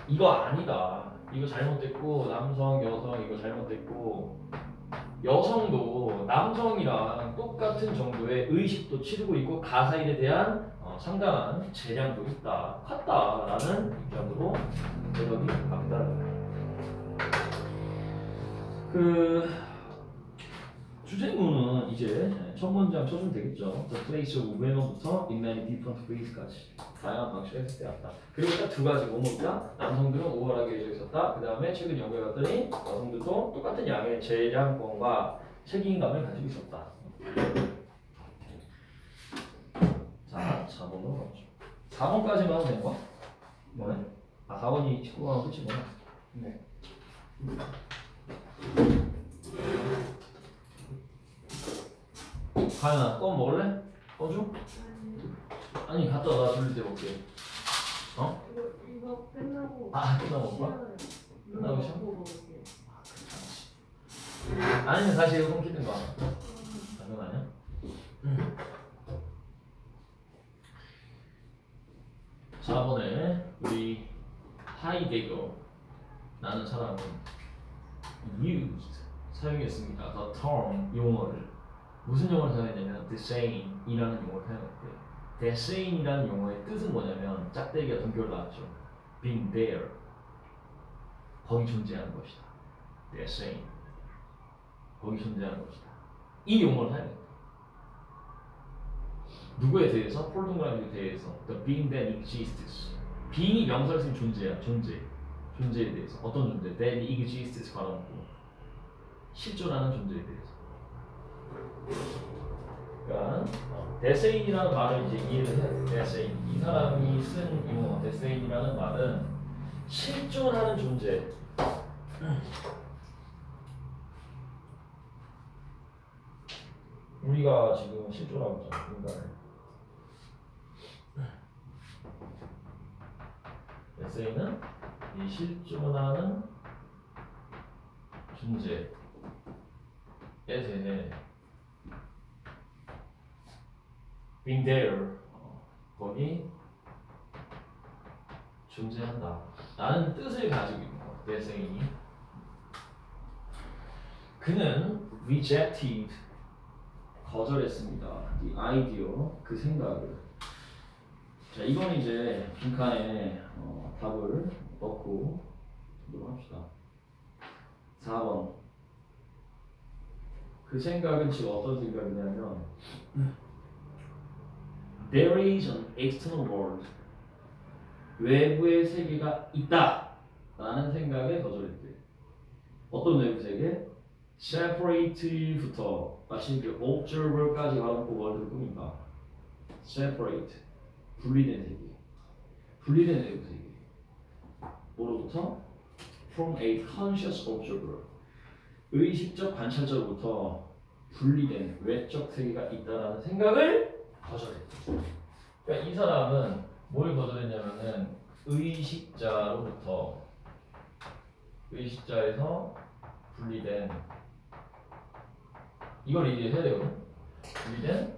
이거 아니다. 이거 잘못됐고 남성, 여성 이거 잘못됐고 여성도 남성이랑 똑같은 정도의 의식도 치르고 있고 가사일에 대한 상당한 재량도 있다, 같다라는 입장으로 해석이 갑니다. 그 주제문은 이제 첫 문장 쳐주면 되겠죠. The place of women부터 in many different ways까지 다양한 방식으로 해석되었다. 그리고 딱 두 가지 뭐뭐다? 남성들은 우월하게 해져 있었다. 그 다음에 최근 연구해 봤더니 여성들도 똑같은 양의 재량권과 책임감을 가지고 있었다. 자, 4번으로 가보죠. 4번까지만 하면 되는 거야? 뭐네? 아, 4번이 19번하고 끝이구나. 네. 가연아, 껌 먹을래? 껌 줘? 아니, 갖다 놔. 돌릴 때 먹게. 어? 이거 끝나고. 아, 끝나고 먹을 거야? 끝나고 쉬어? 먹을게. 아니면 다시 에어컨 키든가. 그건 아니야? 4번에 우리 하이데거라는 사람은 used 사용했습니다. The term 용어를 무슨 용어를 사용했냐면 the same이라는 용어를 사용했대요. the same이라는 용어의 뜻은 뭐냐면 짝대기가 동결 나왔죠. being there 거기 존재하는 것이다. the same 거기 존재하는 것이다. 이 용어를 사용했대요. 누구에 대해서? 폴 동그라미에 대해서 the being that exists being이 명사를 쓴 존재야. 존재에 대해서 어떤 존재? that exists 바라놓고 실존하는 존재에 대해서. 그러니까 데세인이라는 말을 이제 이해를 해야 돼. 데세인 이 사람이 쓴 용어 데세인이라는 말은 실존하는 존재. 우리가 지금 실존하고 있잖아. 인간을. 데세인은 이 실존하는 존재에 대해 being there 거기 존재한다 라는 뜻을 가지고 있는 거야. 데세인이 그는 rejected 거절했습니다. the idea 그 생각을. 자 이건 이제 빈칸에 답을 넣고 보도록 합시다. 4번 그 생각은 지금 어떤 생각이냐면 There is an external world 외부의 세계가 있다 라는 생각에 거절했대. 어떤 외부 세계? Separate부터 마치 그 observer까지 가놓고 월드를 꾸민다. Separate 분리된 세계 분리된 외부 세계 뭐로부터? From a conscious observer 의식적 관찰자로부터 분리된 외적 세계가 있다라는 생각을 거절했죠. 그러니까 이 사람은 뭘 거절했냐면은 의식자로부터 의식자에서 분리된 이걸 이제 해야 되거든. 분리된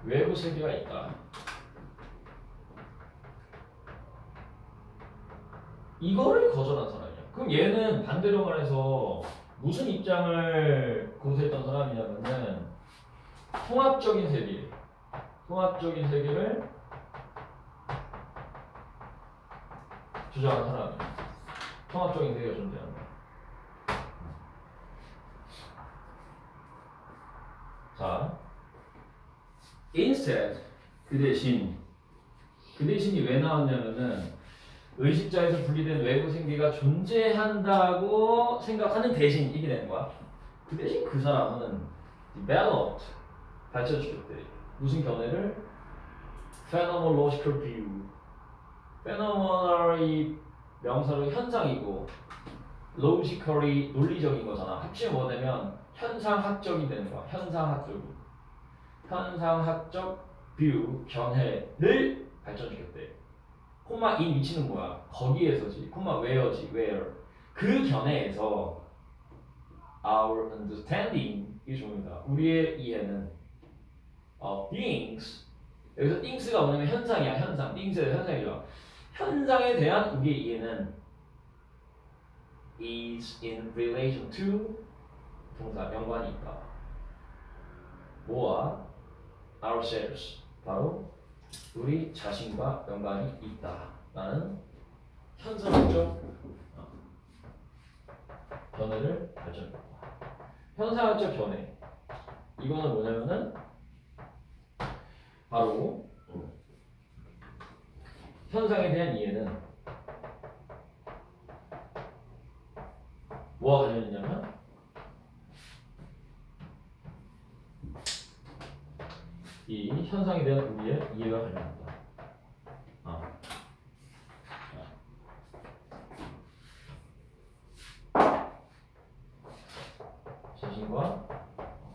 외부 세계가 있다. 이거를 거절한 사람이야. 그럼 얘는 반대로 말해서 무슨 입장을 고수했던 사람이냐면은 통합적인 세계를 주장한 사람이야. 통합적인 세계가 존재한다. 자, instead 그 대신이 왜 나왔냐면은 의식자에서 분리된 외부 세계가 존재한다고 생각하는 대신 이게 되는 거야. 그 대신 그 사람은 developed 발전시켰대. 무슨 견해를? phenomenological view. phenomenal이 명사로 현상이고 logically 논리적인 거잖아. 합치면 뭐냐면 현상학적이 되는 거야. 현상학적 view 견해를 발전시켰대. 콤마 인 위치는 뭐야? 거기에서지. 콤마 where지. where. 그 견해에서 our understanding 이 중요합니다. 우리의 이해는 beings 여기서 things가 뭐냐면 현상이야. 현상. things의 현상이죠. 현상에 대한 우리의 이해는 is in relation to 동사 연관이 있다. 뭐와? ourselves 바로 우리 자신과 연관이 있다라는 현상학적 견해를 발전했다. 현상학적 견해 이거는 뭐냐면은 바로 현상에 대한 이해는 뭐와 관련이 있냐면 이 현상에 대한 우리의 이해가 관련한다. 자신과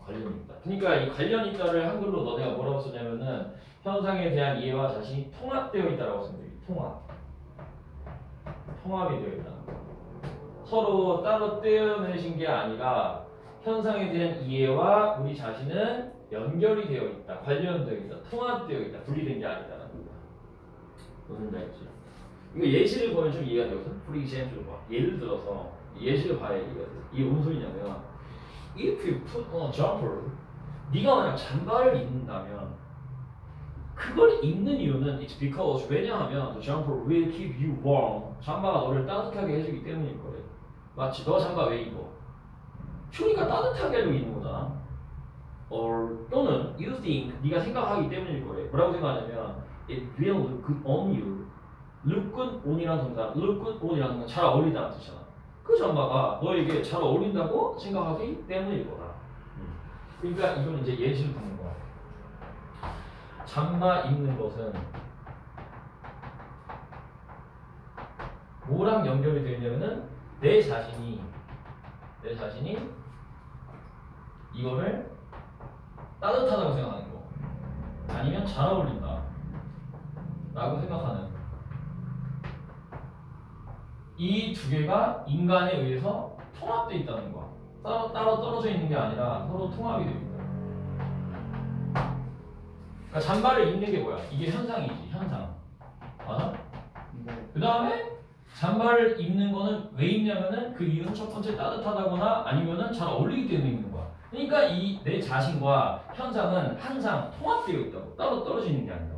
관련이 있다. 그러니까 이 관련이 있다를 한글로 너네가 뭐라고 쓰냐면은 현상에 대한 이해와 자신이 통합되어 있다라고 쓰면 돼. 통합이 되어 있다는 거. 서로 따로 떼어내신 게 아니라 현상에 대한 이해와 우리 자신은 연결이 되어 있다, 관련되어 있다, 통합되어 있다, 분리된 게 아니다라는 거야. 무슨 말인지 알지? 이거 예시를 보면 좀 이해가 되거든. For example 봐. 예를 들어서 예시를 봐야 이게 뭔 소리냐면 if you put on a jumper 네가 만약 잠바를 입는다면 그걸 입는 이유는 it's because 왜냐하면 the jumper will keep you warm 잠바가 너를 따뜻하게 해주기 때문일 거래. 마치 너 잠바 왜 입어? 추우니까 따뜻하게 하려고 입는 거잖아. or 또는 you think 네가 생각하기 때문일 거래. 뭐라고 생각하냐면 it will look good on you. look good on이라는 동사, look good on이라는 동사 잘 어울린다는 뜻이잖아. 그 잠바가 너에게 잘 어울린다고 생각하기 때문일 거다. 그러니까 이건 이제 예시를 듣는 거야. 잠바 입는 것은 뭐랑 연결이 되냐면은 내 자신이 이거를 따뜻하다고 생각하는 거 아니면 잘 어울린다 라고 생각하는 이 두 개가 인간에 의해서 통합되어 있다는 거야. 따로 떨어져 있는 게 아니라 서로 통합이 되어 있다. 그러니까 잠바를 입는 게 뭐야? 이게 현상이지, 현상. 맞아? 네. 그 다음에 잠바를 입는 거는 왜 입냐면은 그 이유는 첫 번째 따뜻하다거나 아니면은 잘 어울리기 때문에 입는 거야. 그러니까 이 내 자신과 현상은 항상 통합되어 있다고. 따로 떨어져 있는 게 아니라.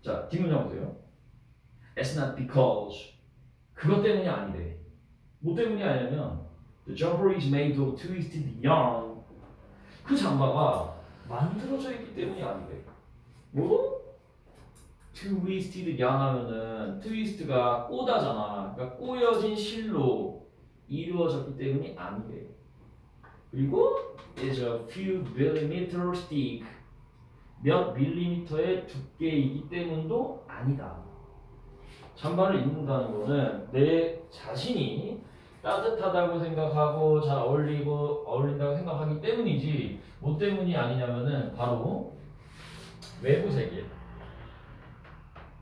자, 뒷문장 보세요. It's not because 그것 때문이 아니래. 뭐 때문이 아니냐면 the jumper is made of twisted yarn. 그 잠바가 만들어져 있기 때문이 아니래. 뭐? twisted yarn 하면은 twist가 꼬다잖아. 그러니까 꼬여진 실로 이루어졌기 때문이 아니래. 그리고 is a few millimeter thick. 몇 밀리미터의 두께이기 때문도 아니다. 잠바를 입는다는 거는 내 자신이 따뜻하다고 생각하고 잘 어울린다고 생각하기 때문이지 뭐 때문이 아니냐면은 바로 외부 세계.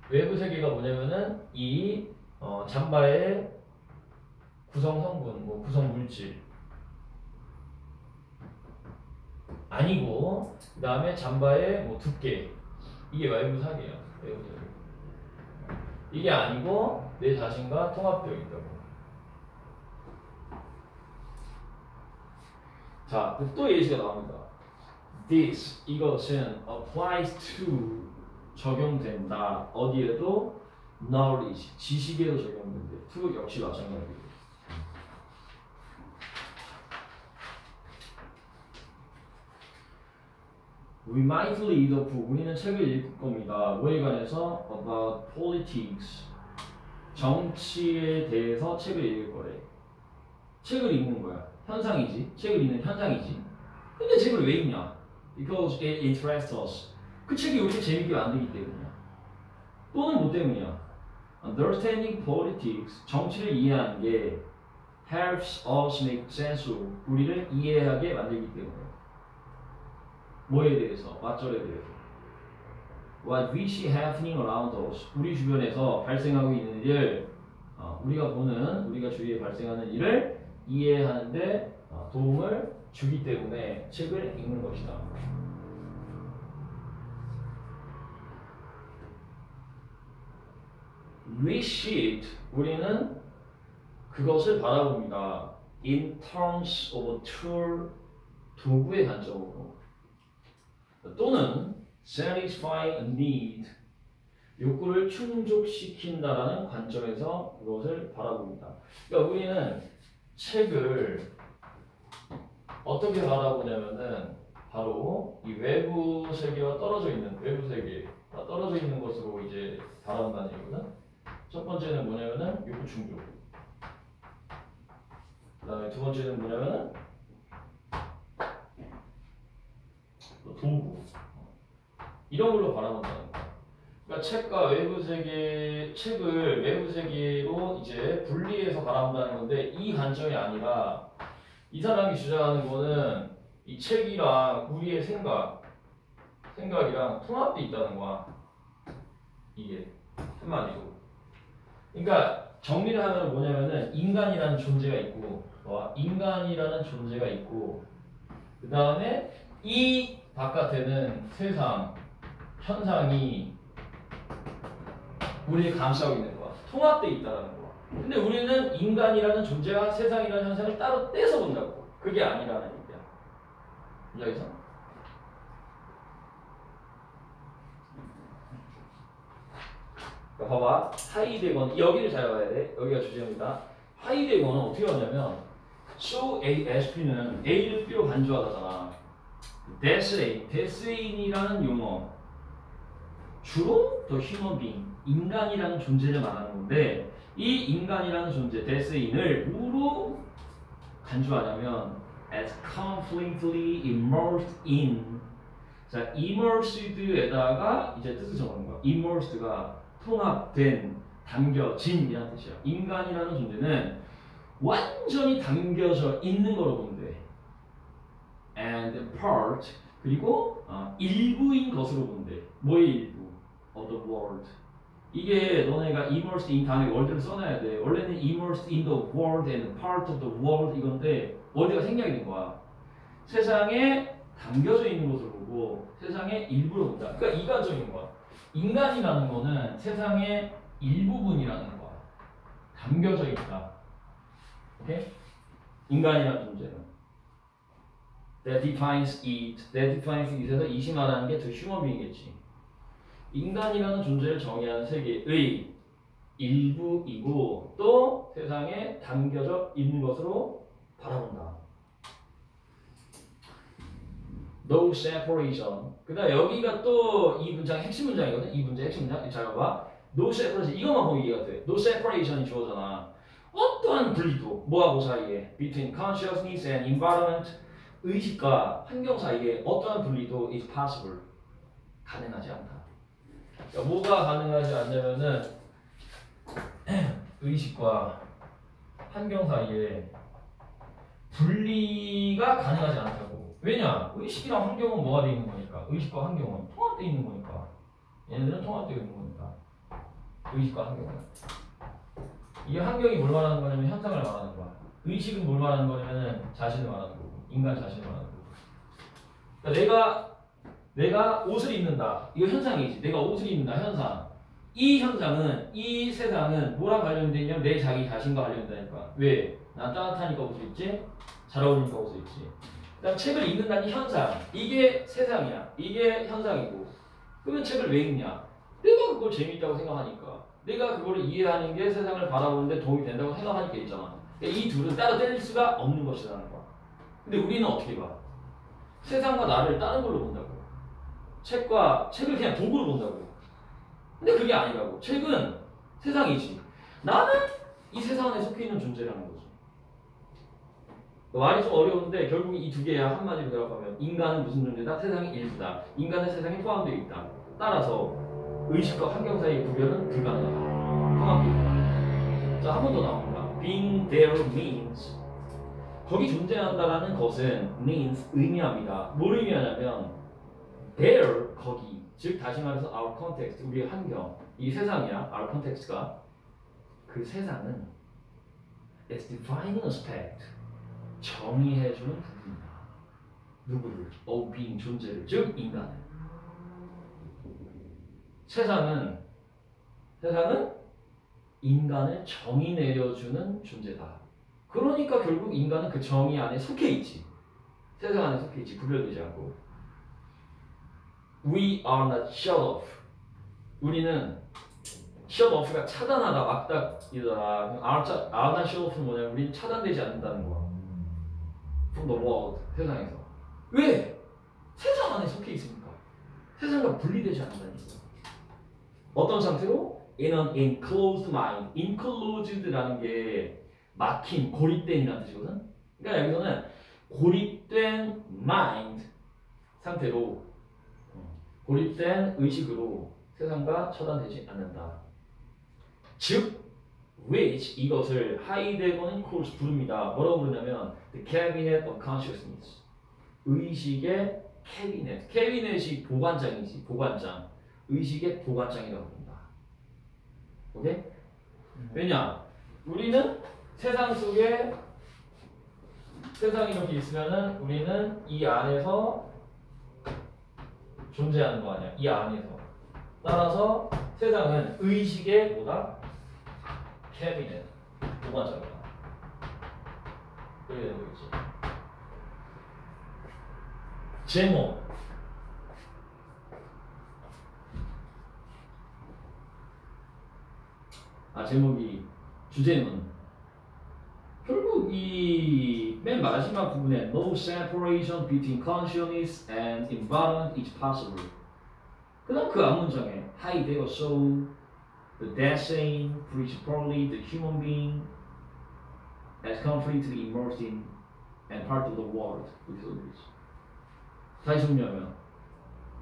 외부 세계가 뭐냐면은 이 잠바의 구성 성분, 뭐 구성 물질 아니고 그 다음에 잠바의 뭐 두께 이게 외부 세계야. 외부 세계. 이게 아니고 내 자신과 통합되어 있다고. 자, 또 예시가 나옵니다. This 이것은 applies to 적용된다. 어디에도 knowledge 지식에도 적용된대. to 역시 마찬가지고. We might read a book. 우리는 책을 읽을 겁니다. 뭐에 관해서? About politics. 정치에 대해서 책을 읽을 거래. 책을 읽는 거야. 현상이지. 책을 읽는 현상이지. 근데 책을 왜 읽냐? Because it interests us. 그 책이 우리를 재밌게 만들기 때문이야. 또는 뭐 때문이야? Understanding politics. 정치를 이해하는 게 helps us make sense of. 우리를 이해하게 만들기 때문에. 뭐에 대해서? 맞절에 대해서. What we see happening around us. 우리 주변에서 발생하고 있는 일, 우리가 주위에 발생하는 일을 이해하는데 도움을 주기 때문에 책을 읽는 것이다. We see it. 우리는 그것을 바라봅니다. In terms of a tool. 도구의 관점으로. 또는 satisfy a need. 욕구를 충족시킨다라는 관점에서 그것을 바라봅니다. 그러니까 우리는 책을 어떻게 바라보냐면은 바로 이 외부 세계와 떨어져 있는 외부 세계가 떨어져 있는 것으로 이제 바라본다는 얘기거든. 첫 번째는 뭐냐면은 욕구 충족. 그다음에 두 번째는 뭐냐면은 도구 이런 걸로 바라본다는 거야. 그러니까 책과 외부 세계, 책을 외부 세계로 이제 분리해서 바라본다는 건데 이 관점이 아니라 이 사람이 주장하는 거는 이 책이랑 우리의 생각이랑 통합돼 있다는 거야. 이게 한마디로. 그러니까 정리를 하면 뭐냐면은 인간이라는 존재가 있고, 그 다음에 이 바깥에는 세상, 현상이 우리를 감싸고 있는 거야. 통합돼 있다는 거야. 근데 우리는 인간이라는 존재와 세상이라는 현상을 따로 떼서 본다고. 그게 아니라는 얘기야. 여기서. 봐봐. 하이데건 여기를 잘 봐야 돼. 여기가 주제입니다. 하이데건은 어떻게 하냐면 so A, S, P는 A를 B로 간주하다잖아. That's A, That's A이라는 용어 주로 the human being, 인간이라는 존재를 말하는 건데 이 인간이라는 존재, That's A를 뭐로 간주하냐면 as completely immersed in. 자, immersed에다가 이제 뜻을 정하는 거야. immersed가 통합된, 담겨진이라는 뜻이야. 인간이라는 존재는 완전히 담겨져 있는 거로 보면 돼. And part, 그리고 일부인 것으로 보면 돼. 뭐의 일부? Of the world. 이게 너네가 immersed in 다음에 월드를 써놔야 돼. 원래는 immersed in the world and part of the world 이건데 월드가 생략이 된 거야. 세상에 담겨져 있는 것을 보고 세상의 일부로 본다. 그러니까 이관적인 거야. 인간이라는 거는 세상의 일부분이라는 거야. 담겨져 있다. 오케이? 인간이라는 존재는. That defines it. That defines it에서 이시 말하는 게 the human being이겠지. 인간이라는 존재를 정의하는 세계의 일부이고 또 세상에 담겨져 있는 것으로 바라본다. No separation. 그다음 여기가 또 이 문장의 핵심 문장이거든. 이 문장의 핵심 문장. 잘 봐봐. No separation. 이것만 보면 이해가 돼. No separation이 주어잖아. 어떠한 분리도 뭐하고 사이에 between consciousness and environment 의식과 환경 사이에 어떠한 분리도 is possible. 가능하지 않다. 그러니까 뭐가 가능하지 않냐면은 의식과 환경 사이에 분리가 가능하지 않다고. 왜냐? 의식이랑 환경은 뭐가 되어 있는 거니까. 의식과 환경은 통합되어 있는 거니까. 얘네들은 통합되어 있는 거니까. 의식과 환경은. 이게 환경이 뭘 말하는 거냐면 현상을 말하는 거야. 의식은 뭘 말하는 거냐면 자신을 말하는 거고. 인간 자신을 말하는 거고. 그러니까 내가 옷을 입는다. 이거 현상이지. 내가 옷을 입는다. 현상. 이 현상은, 이 세상은 뭐랑 관련되어 있냐면 내 자기 자신과 관련된다니까. 왜? 난 따뜻하니까 옷을 입지? 잘 어울리니까 옷을 입지. 그다음 책을 읽는다는 현상. 이게 세상이야. 이게 현상이고. 그러면 책을 왜 읽냐? 내가 그걸 재미있다고 생각하니까. 내가 그걸 이해하는 게 세상을 바라보는데 도움이 된다고 생각하니까 있잖아. 그러니까 이 둘은 따로 뗄 수가 없는 것이라는 거야. 근데 우리는 어떻게 봐? 세상과 나를 다른 걸로 본다고. 책을 그냥 도구로 본다고. 근데 그게 아니라고. 책은 세상이지. 나는 이 세상 안에 속해 있는 존재라는 거지. 말이 좀 어려운데 결국 이 두 개야 한마디로 대답하면 인간은 무슨 존재다? 세상의 일부다. 인간은 세상에 포함되어 있다. 따라서 의식과 환경 사이의 구별은 불가능하다. 통합되어 있다. 자, 한 번 더 나옵니다. Being there means 거기 존재한다라는 것은 means 의미합니다. 뭘 의미하냐면 there 거기 즉 다시 말해서 our context 우리의 환경 이 세상이야 our context가 그 세상은 it's defining aspect 정의해주는 부분이다. 누구를? of being 존재를 즉 인간을. 세상은 인간을 정의 내려주는 존재다. 그러니까 결국 인간은 그 정의 안에 속해 있지. 세상 안에 속해 있지. 구별되지 않고. We are not shut off. 우리는 shut off가 차단하다, 막다이다. are not shut off는 뭐냐면 우리는 차단되지 않는다는 거야. From the world. 세상에서. 왜? 세상 안에 속해 있으니까. 세상과 분리되지 않는다니까. 어떤 상태로? In an enclosed mind. enclosed라는 게 막힌, 고립된이라는 뜻이거든. 그러니까 여기서는 고립된 mind 상태로 고립된 의식으로 세상과 처단되지 않는다. 즉, which 이것을 하이데거는 calls 부릅니다. 뭐라고 부르냐면 the cabinet of consciousness. 의식의 캐비넷. 캐비넷이 보관장이지. 보관장. 의식의 보관장이라고 부른다. 오케이? 왜냐? 우리는 세상 속에 세상이 이렇게 있으면은 우리는 이 안에서 존재하는 거 아니야. 이 안에서. 따라서 세상은 의식의 뭐다? 캐비넷. 동화잖아. 그래야 되는 거겠지. 제목. 제목이 주제는 결국 이 맨 마지막 부분에 No separation between consciousness and environment is possible. 그다음 그 앞문장에 How they were so the Dasein principally the human being as completely immersed in and part of the world. 이렇게 써있지. 다시 정리하면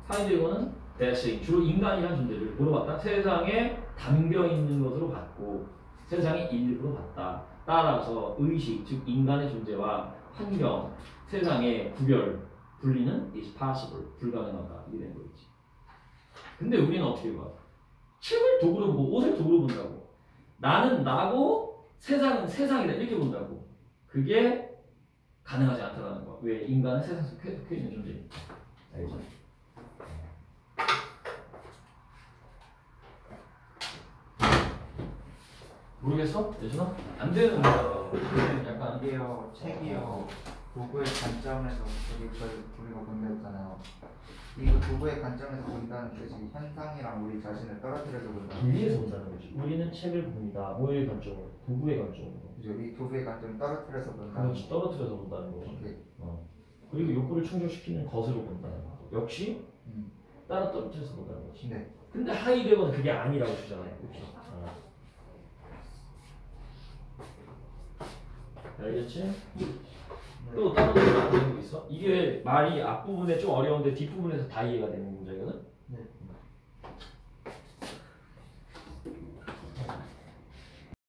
하이데거는 Dasein 주로 인간이라는 존재를 물어봤다. 세상에 담겨 있는 것으로 봤고 세상의 일부로 봤다. 따라서 의식, 즉 인간의 존재와 환경, 세상의 구별, 분리는 is possible, 불가능하다. 이게 된 거겠지. 근데 우리는 어떻게 봐? 책을 도구로 보고 옷을 도구로 본다고. 나는 나고 세상은 세상이다. 이렇게 본다고. 그게 가능하지 않다는 거야. 왜? 인간은 세상 속에 있는 존재니까. 알죠? 모르겠어? 예준아? 안 되는 거야. 약간 이게요, 책이요, 도구의 관점에서 우리가 본다 했잖아요. 이거 도구의 관점에서 본다는 뜻이 현상이랑 우리 자신을 떨어뜨려서 본다. 분리해서 본다는 거지. 우리는 책을 봅니다. 뭐의 관점으로? 도구의 관점으로. 그죠? 이 도구의 관점 떨어뜨려서 본다. 그렇지. 떨어뜨려서 본다는 거지. 오케이. 그리고 욕구를 충족시키는 것으로 본다는 거. 역시 따라 떨어뜨려서 본다는 거지. 네. 근데 하이데거는 그게 아니라고 주잖아요. 그렇죠? 알겠지? 또 다른 거 안 되는 거 있어? 이게 말이 앞부분에 좀 어려운데 뒷부분에서 다 이해가 되는 문제거든?